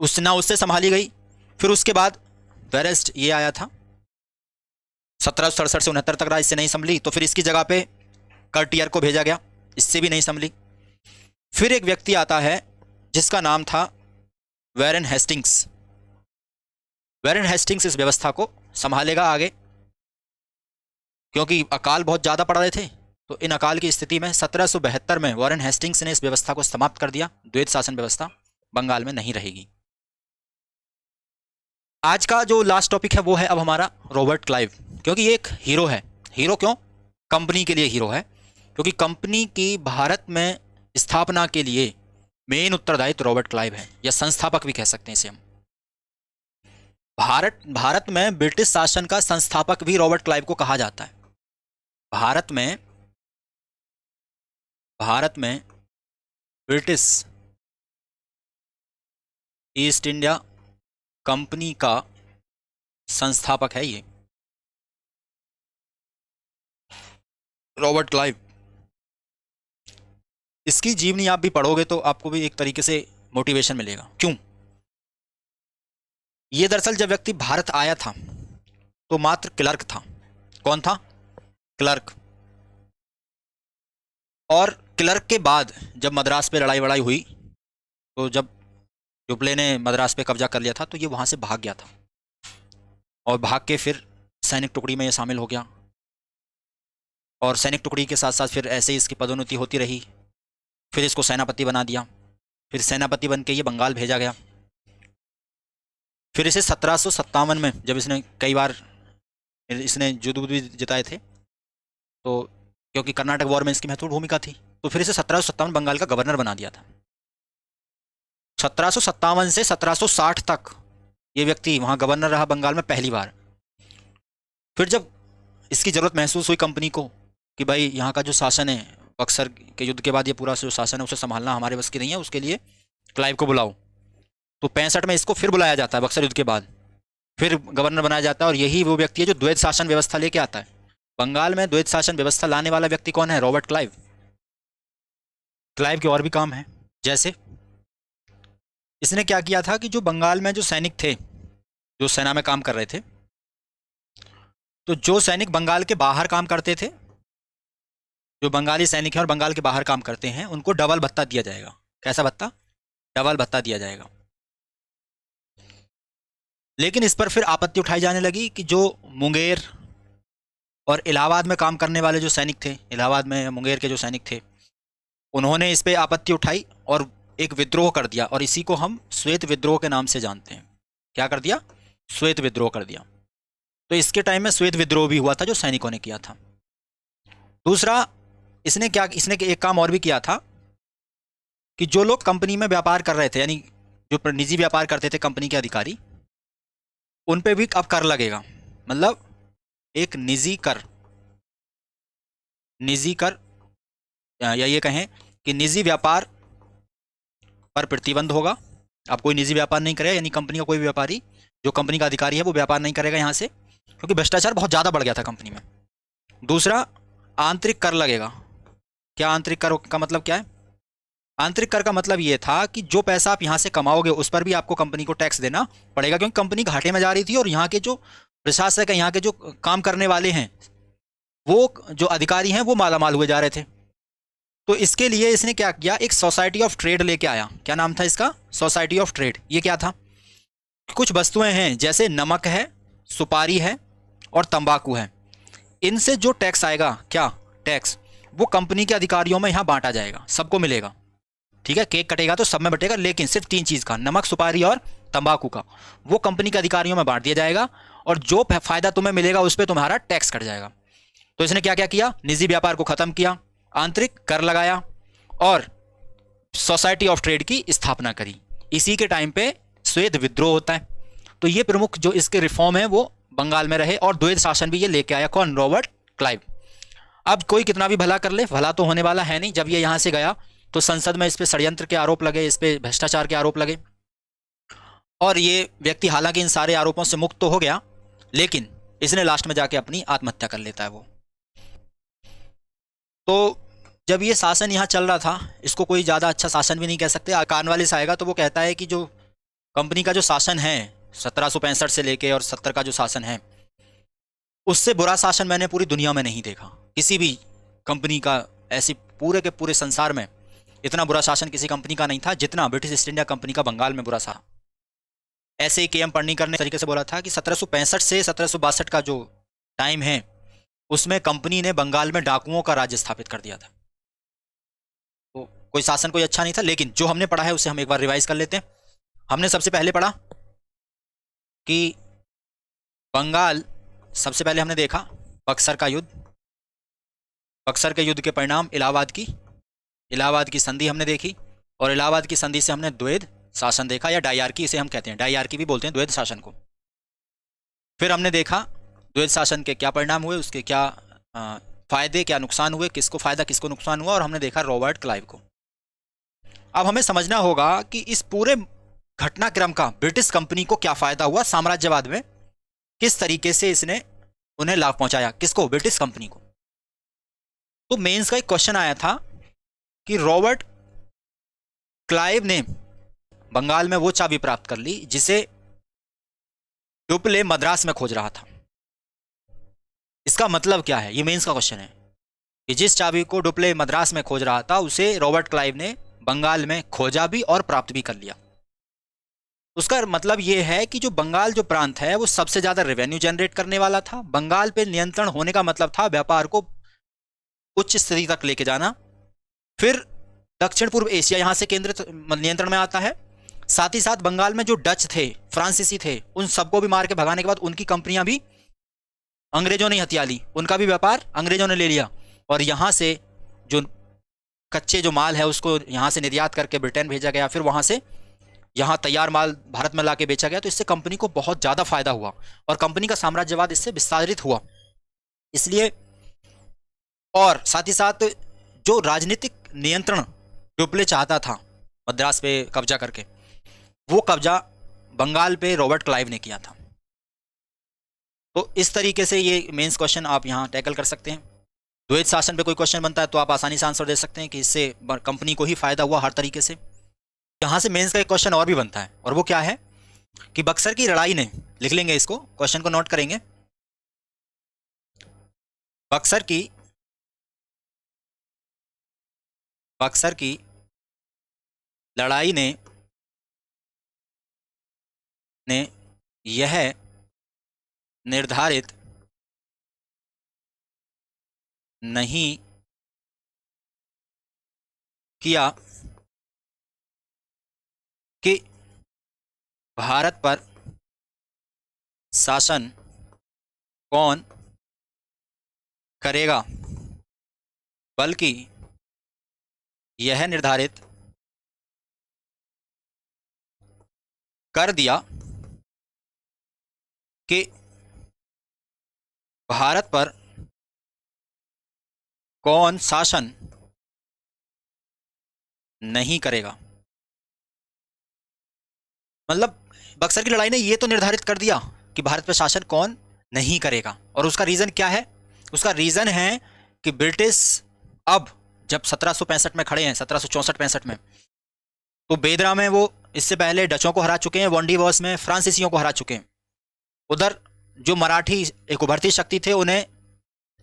उससे संभाली गई। फिर उसके बाद वेरेल्स्ट ये आया था 1767 से 69 तक, इससे नहीं संभली। तो फिर इसकी जगह पे कर्टियर को भेजा गया, इससे भी नहीं संभली। फिर एक व्यक्ति आता है जिसका नाम था वैरन हेस्टिंग्स। वैरन हेस्टिंग्स इस व्यवस्था को संभालेगा आगे, क्योंकि अकाल बहुत ज़्यादा पड़ रहे थे। तो इन अकाल की स्थिति में 1772 में वॉरेन हेस्टिंग्स ने इस व्यवस्था को समाप्त कर दिया। द्वैत शासन व्यवस्था बंगाल में नहीं रहेगी। आज का जो लास्ट टॉपिक है वो है अब हमारा रॉबर्ट क्लाइव, क्योंकि ये एक हीरो है। हीरो क्यों? कंपनी के लिए हीरो है, क्योंकि कंपनी की भारत में स्थापना के लिए मेन उत्तरदायित्व रॉबर्ट क्लाइव है, या संस्थापक भी कह सकते हैं इसे हम। भारत में ब्रिटिश शासन का संस्थापक भी रॉबर्ट क्लाइव को कहा जाता है। भारत में ब्रिटिश ईस्ट इंडिया कंपनी का संस्थापक है ये रॉबर्ट क्लाइव। इसकी जीवनी आप भी पढ़ोगे तो आपको भी एक तरीके से मोटिवेशन मिलेगा। क्यों? ये दरअसल जब व्यक्ति भारत आया था तो मात्र क्लर्क था। कौन था? क्लर्क। और क्लर्क के बाद जब मद्रास पे लड़ाई वड़ाई हुई, तो जब डुप्ले ने मद्रास पे कब्जा कर लिया था, तो ये वहाँ से भाग गया था और भाग के फिर सैनिक टुकड़ी में ये शामिल हो गया। और सैनिक टुकड़ी के साथ साथ फिर ऐसे ही इसकी पदोन्नति होती रही। फिर इसको सेनापति बना दिया। फिर सेनापति बन के ये बंगाल भेजा गया। फिर इसे 1757 में, जब इसने कई बार इसने युद्ध भी जिताए थे, तो क्योंकि कर्नाटक वॉर में इसकी महत्वपूर्ण भूमिका थी, तो फिर इसे 1757 बंगाल का गवर्नर बना दिया था। 1757 से 1760 तक ये व्यक्ति वहाँ गवर्नर रहा बंगाल में पहली बार। फिर जब इसकी ज़रूरत महसूस हुई कंपनी को कि भाई यहाँ का जो शासन है, बक्सर के युद्ध के बाद ये पूरा जो शासन है उसे संभालना हमारे बस की नहीं है, उसके लिए क्लाइव को बुलाओ। तो 65 में इसको फिर बुलाया जाता है बक्सर युद्ध के बाद, फिर गवर्नर बनाया जाता है, और यही वो व्यक्ति है जो द्वैध शासन व्यवस्था लेके आता है। बंगाल में द्वैध शासन व्यवस्था लाने वाला व्यक्ति कौन है? Robert Clive. क्लाइव के और भी काम है, जैसे इसने क्या किया था कि जो बंगाल में जो सैनिक थे, जो सेना में काम कर रहे थे, तो जो सैनिक बंगाल के बाहर काम करते थे, जो बंगाली सैनिक हैं और बंगाल के बाहर काम करते हैं, उनको डबल भत्ता दिया जाएगा। कैसा भत्ता? डबल भत्ता दिया जाएगा। लेकिन इस पर फिर आपत्ति उठाई जाने लगी कि जो मुंगेर और इलाहाबाद में काम करने वाले जो सैनिक थे, इलाहाबाद में मुंगेर के जो सैनिक थे, उन्होंने इस पर आपत्ति उठाई और एक विद्रोह कर दिया, और इसी को हम श्वेत विद्रोह के नाम से जानते हैं। क्या कर दिया? श्वेत विद्रोह कर दिया। तो इसके टाइम में श्वेत विद्रोह भी हुआ था जो सैनिकों ने किया था। दूसरा, इसने एक काम और भी किया था कि जो लोग कंपनी में व्यापार कर रहे थे, यानी जो निजी व्यापार करते थे कंपनी के अधिकारी, उन पे भी अब कर लगेगा। मतलब एक निजी कर या ये कहें कि निजी व्यापार पर प्रतिबंध होगा। अब कोई निजी व्यापार नहीं करेगा, यानी कंपनी का कोई भी व्यापारी, जो कंपनी का अधिकारी है, वो व्यापार नहीं करेगा यहाँ से, क्योंकि भ्रष्टाचार बहुत ज़्यादा बढ़ गया था कंपनी में। दूसरा, आंतरिक कर लगेगा। क्या आंतरिक कर का मतलब क्या है? आंतरिक कर का मतलब ये था कि जो पैसा आप यहाँ से कमाओगे उस पर भी आपको कंपनी को टैक्स देना पड़ेगा, क्योंकि कंपनी घाटे में जा रही थी और यहाँ के जो प्रशासक है, यहाँ के जो काम करने वाले हैं, वो जो अधिकारी हैं, वो मालामाल हुए जा रहे थे। तो इसके लिए इसने क्या किया? एक सोसाइटी ऑफ ट्रेड लेके आया। क्या नाम था इसका? Society of trade. ये क्या था? कुछ वस्तुएं हैं जैसे नमक है, सुपारी है और तंबाकू है, इनसे जो टैक्स आएगा, क्या टैक्स, वो कंपनी के अधिकारियों में यहाँ बांटा जाएगा, सबको मिलेगा। ठीक है, केक कटेगा तो सब में बटेगा, लेकिन सिर्फ 3 चीज़ का, नमक, सुपारी और तंबाकू का, वो कंपनी के अधिकारियों में बांट दिया जाएगा, और जो फायदा तुम्हें मिलेगा उस पर तुम्हारा टैक्स कट जाएगा। तो इसने क्या क्या किया? निजी व्यापार को खत्म किया, आंतरिक कर लगाया और सोसाइटी ऑफ ट्रेड की स्थापना करी। इसी के टाइम पे श्वेत विद्रोह होता है। तो ये प्रमुख जो इसके रिफॉर्म है वो बंगाल में रहे, और द्वैध शासन भी ये लेके आया। कौन? Robert Clive. अब कोई कितना भी भला कर ले, भला तो होने वाला है नहीं। जब ये यहाँ से गया तो संसद में इस पे षड्यंत्र के आरोप लगे, इस पे भ्रष्टाचार के आरोप लगे, और ये व्यक्ति हालांकि इन सारे आरोपों से मुक्त तो हो गया, लेकिन इसने लास्ट में जाके अपनी आत्महत्या कर लेता है वो। तो जब ये शासन यहाँ चल रहा था, इसको कोई ज़्यादा अच्छा शासन भी नहीं कह सकते। कार्नवालिस आएगा तो वो कहता है कि जो कंपनी का जो शासन है 1765 से लेके और 70 का जो शासन है, उससे बुरा शासन मैंने पूरी दुनिया में नहीं देखा। किसी भी कंपनी का, ऐसी पूरे के पूरे संसार में इतना बुरा शासन किसी कंपनी का नहीं था जितना ब्रिटिश ईस्ट इंडिया कंपनी का बंगाल में बुरा था। ऐसे ही के.एम. पणिकर ने तरीके से बोला था कि 1765 से 1762 का जो टाइम है, उसमें कंपनी ने बंगाल में डाकुओं का राज्य स्थापित कर दिया था। तो कोई शासन कोई अच्छा नहीं था, लेकिन जो हमने पढ़ा है उसे हम एक बार रिवाइज कर लेते हैं। हमने सबसे पहले पढ़ा कि बंगाल, सबसे पहले हमने देखा बक्सर का युद्ध, बक्सर के युद्ध के परिणाम इलाहाबाद की संधि हमने देखी, और इलाहाबाद की संधि से हमने द्वैध शासन देखा, या डायआर्की इसे हम कहते हैं, डायआर्की भी बोलते हैं द्वैध शासन को। फिर हमने देखा द्वैध शासन के क्या परिणाम हुए, उसके क्या फायदे क्या नुकसान हुए, किसको फायदा किसको नुकसान हुआ, और हमने देखा रॉबर्ट क्लाइव को। अब हमें समझना होगा कि इस पूरे घटनाक्रम का ब्रिटिश कंपनी को क्या फायदा हुआ, साम्राज्यवाद में किस तरीके से इसने उन्हें लाभ पहुंचाया, किसको? ब्रिटिश कंपनी को। तो मेंस का एक क्वेश्चन आया था कि रॉबर्ट क्लाइव ने बंगाल में वो चाबी प्राप्त कर ली जिसे डुप्ले मद्रास में खोज रहा था। इसका मतलब क्या है? ये मेंस का क्वेश्चन है कि जिस चाबी को डुप्ले मद्रास में खोज रहा था, उसे रॉबर्ट क्लाइव ने बंगाल में खोजा भी और प्राप्त भी कर लिया। उसका मतलब ये है कि जो बंगाल जो प्रांत है वो सबसे ज्यादा रेवेन्यू जनरेट करने वाला था। बंगाल पे नियंत्रण होने का मतलब था व्यापार को उच्च स्थिति तक लेके जाना। फिर दक्षिण पूर्व एशिया यहां से केंद्रित नियंत्रण में आता है। साथ ही साथ बंगाल में जो डच थे, फ्रांसीसी थे, उन सबको भी मार के भगाने के बाद उनकी कंपनियां भी अंग्रेजों ने हथिया ली, उनका भी व्यापार अंग्रेजों ने ले लिया। और यहाँ से जो कच्चे जो माल है उसको यहाँ से निर्यात करके ब्रिटेन भेजा गया, फिर वहाँ से यहाँ तैयार माल भारत में ला के बेचा गया। तो इससे कंपनी को बहुत ज़्यादा फायदा हुआ और कंपनी का साम्राज्यवाद इससे विस्तारित हुआ। इसलिए और साथ ही साथ जो राजनीतिक नियंत्रण डुप्ले चाहता था मद्रास पे कब्जा करके, वो कब्जा बंगाल पे रॉबर्ट क्लाइव ने किया था। तो इस तरीके से ये मेंस क्वेश्चन आप यहाँ टैकल कर सकते हैं। द्वैत शासन पे कोई क्वेश्चन बनता है तो आप आसानी से आंसर दे सकते हैं कि इससे कंपनी को ही फायदा हुआ हर तरीके से। यहाँ से मेंस का एक क्वेश्चन और भी बनता है, और वो क्या है कि बक्सर की लड़ाई ने, लिख लेंगे इसको, क्वेश्चन को नोट करेंगे, बक्सर की लड़ाई ने यह निर्धारित नहीं किया कि भारत पर शासन कौन करेगा, बल्कि यह निर्धारित कर दिया कि भारत पर कौन शासन नहीं करेगा। मतलब बक्सर की लड़ाई ने ये तो निर्धारित कर दिया कि भारत पर शासन कौन नहीं करेगा, और उसका रीज़न क्या है? उसका रीज़न है कि ब्रिटिश अब जब 1765 में खड़े हैं, 1764-65 में, तो बेदरा में वो इससे पहले डचों को हरा चुके हैं, वॉन्डीवर्स में फ्रांसीसियों को हरा चुके हैं। उधर जो मराठी एक उभरती शक्ति थे उन्हें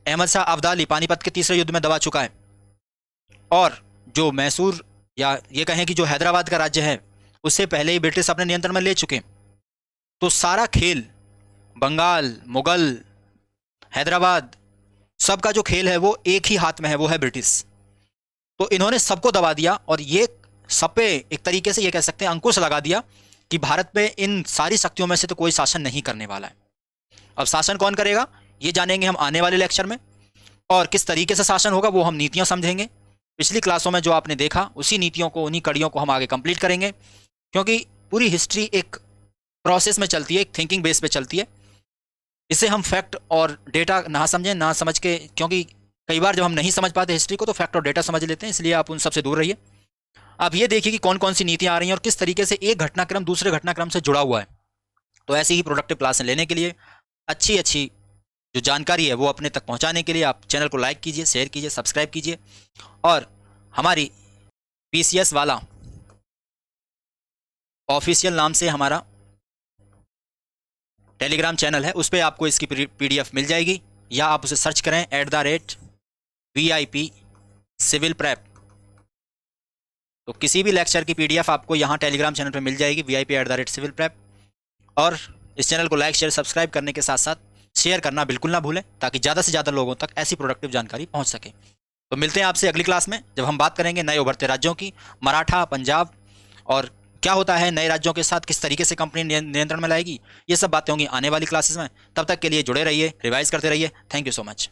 अहमद शाह अब्दाली पानीपत के तीसरे युद्ध में दबा चुका है, और जो मैसूर या ये कहें कि जो हैदराबाद का राज्य है उससे पहले ही ब्रिटिश अपने नियंत्रण में ले चुके। तो सारा खेल बंगाल, मुगल, हैदराबाद, सबका जो खेल है वो एक ही हाथ में है, वो है ब्रिटिश। तो इन्होंने सबको दबा दिया और ये सब पे एक तरीके से ये कह सकते हैं अंकुश लगा दिया कि भारत पे इन सारी शक्तियों में से तो कोई शासन नहीं करने वाला है। अब शासन कौन करेगा ये जानेंगे हम आने वाले लेक्चर में, और किस तरीके से शासन होगा वो हम नीतियां समझेंगे। पिछली क्लासों में जो आपने देखा उसी नीतियों को, उन्हीं कड़ियों को हम आगे कंप्लीट करेंगे, क्योंकि पूरी हिस्ट्री एक प्रोसेस में चलती है, एक थिंकिंग बेस पे चलती है। इसे हम फैक्ट और डेटा ना समझें, ना समझ के, क्योंकि कई बार जब हम नहीं समझ पाते हिस्ट्री को तो फैक्ट और डेटा समझ लेते हैं, इसलिए आप उन सबसे दूर रहिए। आप ये देखिए कि कौन कौन सी नीतियां आ रही हैं और किस तरीके से एक घटनाक्रम दूसरे घटनाक्रम से जुड़ा हुआ है। तो ऐसी ही प्रोडक्टिव क्लासें लेने के लिए, अच्छी अच्छी जो जानकारी है वो अपने तक पहुंचाने के लिए आप चैनल को लाइक कीजिए, शेयर कीजिए, सब्सक्राइब कीजिए, और हमारी PCS वाला ऑफिशियल नाम से हमारा टेलीग्राम चैनल है, उस पर आपको इसकी PDF मिल जाएगी, या आप उसे सर्च करें @VIP सिविल प्रेप। तो किसी भी लेक्चर की PDF आपको यहाँ टेलीग्राम चैनल पे मिल जाएगी, VIP @सिविल प्रेप। और इस चैनल को लाइक, शेयर, सब्सक्राइब करने के साथ साथ शेयर करना बिल्कुल ना भूलें, ताकि ज़्यादा से ज़्यादा लोगों तक ऐसी प्रोडक्टिव जानकारी पहुँच सके। तो मिलते हैं आपसे अगली क्लास में, जब हम बात करेंगे नए उभरते राज्यों की, मराठा, पंजाब, और क्या होता है नए राज्यों के साथ, किस तरीके से कंपनी नियंत्रण में लाएगी। ये सब बातें होंगी आने वाली क्लासेस में। तब तक के लिए जुड़े रहिए, रिवाइज करते रहिए। Thank you so much.